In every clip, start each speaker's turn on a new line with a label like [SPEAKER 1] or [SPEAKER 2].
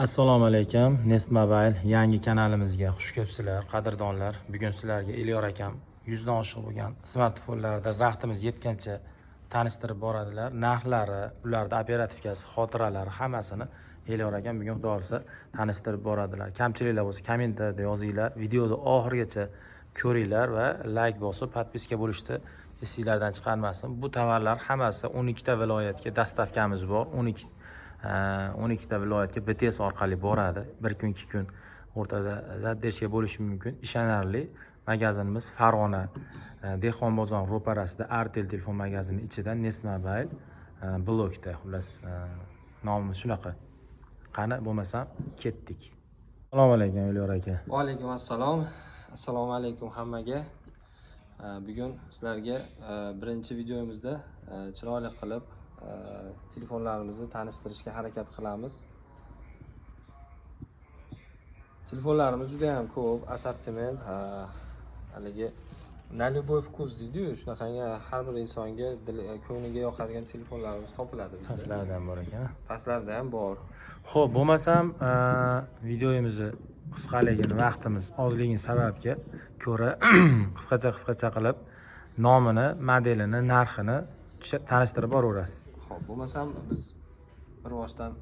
[SPEAKER 1] Assalomu alaykum. Nest Mobile yangi kanalimizga xush kelibsizlar, qadrdonlar. Bugun sizlarga Elyor akam 100 dan oshiq bo'lgan smartfonlarda vaqtimiz yetgancha tanishtirib boradilar. Narxlari, ularda operativkasi, xotiralari hammasini Elyor akam bugun xudo olsa tanishtirib boradilar. Kamchiliklar bo'lsa kommentariyada yozinglar, videoni oxirigacha ko'ringlar va like bosib, podpiska bo'lishni esinglardan chiqarmasin. Bu tovarlar hammasi 12 ta viloyatga dastavkamiz bor. 12 ta viloyatga BTS orqali boradi. Bir kun, 2 kun o'rtada zaddeshga bo'lishi mumkin. Ishonarli magazinimiz Farg'ona Dehqon bozor ro'parasida Artel telefon magazini ichida Nest Mobile blokda. Xullas, nomimiz shunaqa. Qani bo'lmasam ketdik. Assalomu alaykum Elyor aka.
[SPEAKER 2] Va alaykum assalom. Assalomu alaykum hammaga. Bugun sizlarga birinchi videomizda chiroyli qilib telefonlarimizni tanishtirishga harakat qilamiz. Telefonlarimiz juda ham ko'p, assortiment, haligi na любой вкус deydi-yu, shunaqangi har bir insonga ko'ngliga yoqadigan telefonlarimiz topiladi bizda.
[SPEAKER 1] Pastlarda ham bor ekan.
[SPEAKER 2] Pastlarda ham bor.
[SPEAKER 1] Xo'p, bo'lmasam videomizni qisqaligini, vaqtimiz ozligini sababga ko'ra qisqacha qilib nomini, modelini, narxini tanishtirib boraverasiz.
[SPEAKER 2] Xo'p, bo'lmasam biz bir boshdan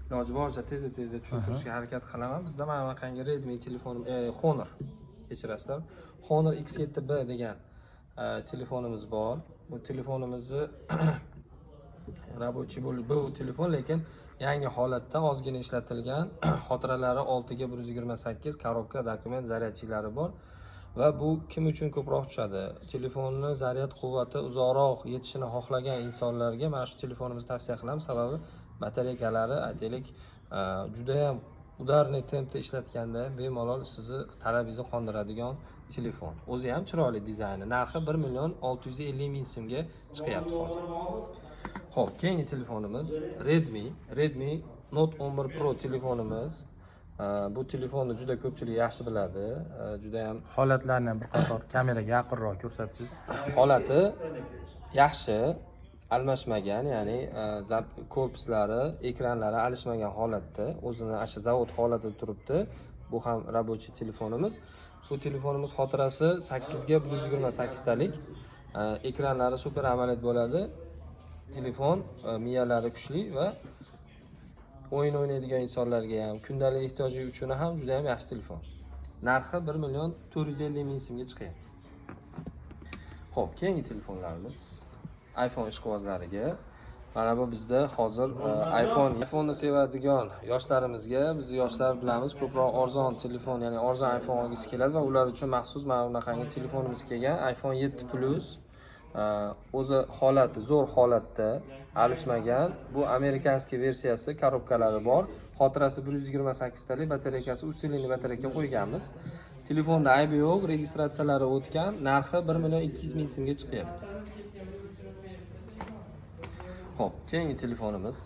[SPEAKER 2] iloji boricha tezda tushuntirishga harakat qilaman. Bizda mana bunaqangi Redmi telefonim, Honor, kechirasizlar. Honor X7B degan telefonimiz bor. Bu telefonimizni rabochiy bo'lib bu telefon, lekin yangi holatda ozgina ishlatilgan. Xotiralari 6 ga 128, korobka, dokument, zaryadchiklari bor. Va bu kim uchun ko'proq tushadi? Telefonni zaryad quvvati uzoqroq yetishini xohlagan insonlarga mana shu telefonimizni tavsiya qilamiz. Sababi batareyalar, aytaylik, juda ham udarniy tempda ishlatganda bemalol sizni talabingizni qondiradigan telefon. O'zi ham chiroyli dizayni. Narxi 1.650.000 so'mga chiqyapti hozir. Xo'p, keyingi telefonimiz Redmi Note 11 Pro telefonimiz. Bu telefonni juda ko'pchilik yaxshi biladi. Juda ham
[SPEAKER 1] Holatlarni bir qator kameraga yaqinroq ko'rsatasiz.
[SPEAKER 2] Holati yaxshi, almashmagan, ya'ni korpuslari, ekranlari alishmagan holatda, o'zini asha zavod holatida turibdi. Bu ham rabochiy telefonimiz. Bu telefonimiz xotirasi 8 ga 128 talik. Ekranlari super AMOLED bo'ladi. Telefon miyalari kuchli va o'yin o'ynaydigan insonlarga ham, kundalik ehtiyoji uchun ham juda ham yaxshi telefon. Narxi 1.450.000 so'mga chiqyapti. Xo'p, keyingi telefonlarimiz iPhone ishqibozlariga. Mana bu bizda hozir iPhone'ni sevadigan yoshlarimizga, biz yoshlar bilamiz, ko'proq arzon telefon, ya'ni arzon iPhone olgisi keladi va ular uchun maxsus mana bunaqangi telefonimiz kelgan, iPhone 7 Plus. O'zi holati zo'r holatda, alishmagan. Bu amerikanskiy versiyasi, korobkalari bor. Xotirasi 128 talik, batareyasi usilli batareyga qo'yganmiz. Telefonda aybi yo'q, registratsiyalari o'tgan. Narxi 1.200.000 so'mga chiqyapti. Xo'p, keyingi telefonimiz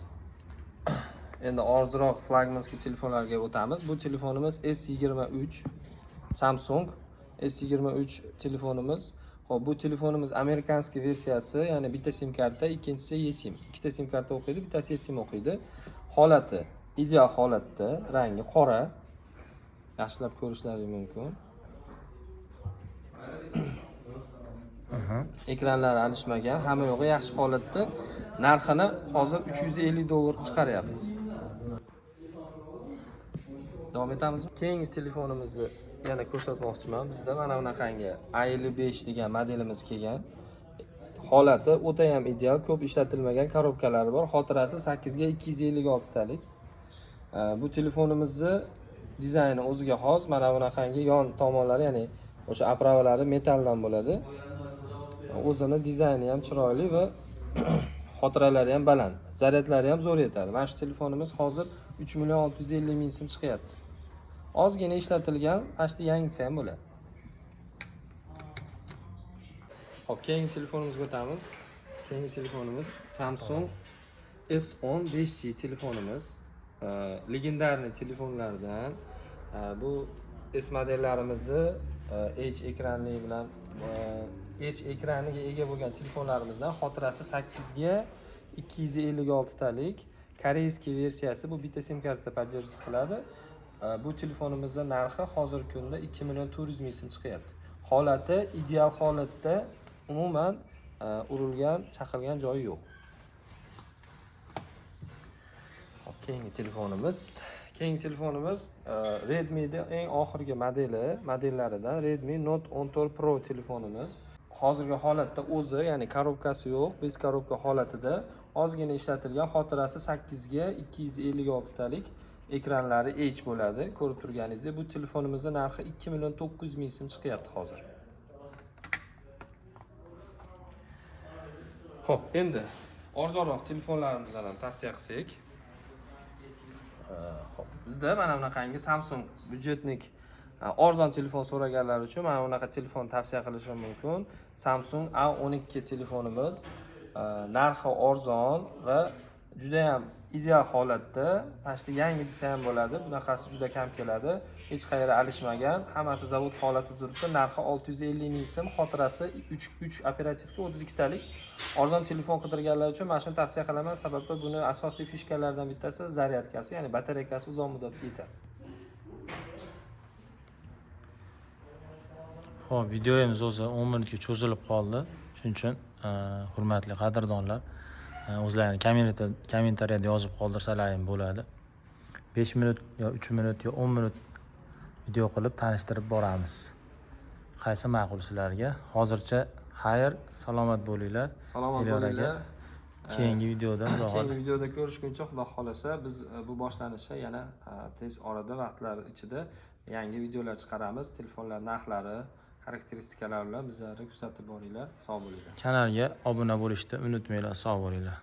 [SPEAKER 2] endi ozroq flagmanskiy telefonlarga o'tamiz. Bu telefonimiz S23 Samsung S23 telefonimiz. Xo'p, bu telefonimiz amerikanskiy versiyasi, ya'ni bitta sim karta, ikkinchisi eSIM. Ikkita sim karta o'qiydi, bittasi eSIM o'qiydi. Holati ideal holatda, rangi qora. Yaxshilab ko'rishlaringiz mumkin. Ekranlari alishmagan, hamma yo'g'i yaxshi holatda. Narxini hozir $350 chiqaryapmiz. Davom etamizmi? Keyingi telefonimizni yana ko'rsatmoqchiman. Bizda mana bunaqangi A55 degan modelimiz kelgan. Holati o'ta ham ideal, ko'p ishlatilmagan, korobkalari bor. Xotirasi 8 ga 256 talik. Bu telefonimizni dizayni o'ziga xos. Mana bunaqangi yon tomonlari, ya'ni o'sha apravalari metalldan bo'ladi. O'zini dizayni ham chiroyli va xotiralari ham baland. Zaryadlari ham zo'r yetadi. Mana shu telefonimiz hozir 3.650.000 so'm chiqyapti. Ozgina ishlatilgan, ashti yangisi ham bo'ladi. Xo'p, keyingi telefonimizga o'tamiz. Keyingi telefonimiz Samsung S10 5G telefonimiz. Legendarniy telefonlardan. Bu S modellarimizni H ekranli bilan H ekraniga ega bo'lgan telefonlarimizdan. Xotirasi 8 ga 256 talik. koreyskiy versiyasi, bu bitta sim karta поддерживать qiladi. Bu telefonimizning narxi hozirgi kunda 2.400.000 so'm chiqyapti. Holati ideal holatda, umuman urilgan, chaqilgan joyi yo'q. Hop, keyingi telefonimiz Redmi'da eng oxirgi modellaridan Redmi Note 14 Pro telefonimiz. Hozirgi holatda o'zi, ya'ni korobkasi yo'q, bez korobka holatida ozgina ishlatilgan, xotirasi 8 ga 256 talik, ekranlari H bo'ladi. Ko'rib turganingizdek, bu telefonimizning narxi 2.900.000 so'm chiqyapti hozir. Xo'p, endi arzonroq telefonlarimizdan ham tavsiya qilsak. Xo'p, bizda mana bunaqangi Samsung byudjetnik arzon telefon so'raganlar uchun mana bunaqa telefon tavsiya qilishim mumkin. Samsung A12 telefonimiz narxi arzon va juda ham ideal holatda. Mana yangi desa ham bo'ladi. Bunaqasi juda kam keladi. Hech qayerda alishmagan. Hammasi zavod holatida turibdi. Narxi 650.000 so'm, xotirasi 3 operativka 32 talik. Arzon telefon qidirganlar uchun mana shuni tavsiya qilaman. Sababi buni asosiy fishkalaridan bittasi zaryadkasi, ya'ni batareykasi uzoq muddatga yetadi.
[SPEAKER 1] Xo'p, videomiz o'zi 10 minutga cho'zilib qoldi. Shuning uchun hurmatli qadrdonlar, o'zlarini kommentariyada yozib qoldirsalaring bo'ladi. 5 minut yo 3 minut yo 10 minut video qilib tanishtirib boramiz. Qaysi ma'qul sizlarga? Hozircha xayr, salomat bo'linglar.
[SPEAKER 2] Salomat bo'linglar.
[SPEAKER 1] Keyingi videoda
[SPEAKER 2] Keyingi videoda ko'rishguncha, Xudo xolasa, biz bu boshlanishi yana tez orada, vaqtlar ichida yangi videolar chiqaramiz. Telefonlar narxlari, xarakteristikalari bilan bizlarni kuzatib boringlar. Sog' bo'linglar.
[SPEAKER 1] Kanalga obuna bo'lishni unutmanglar. Sog' bo'linglar.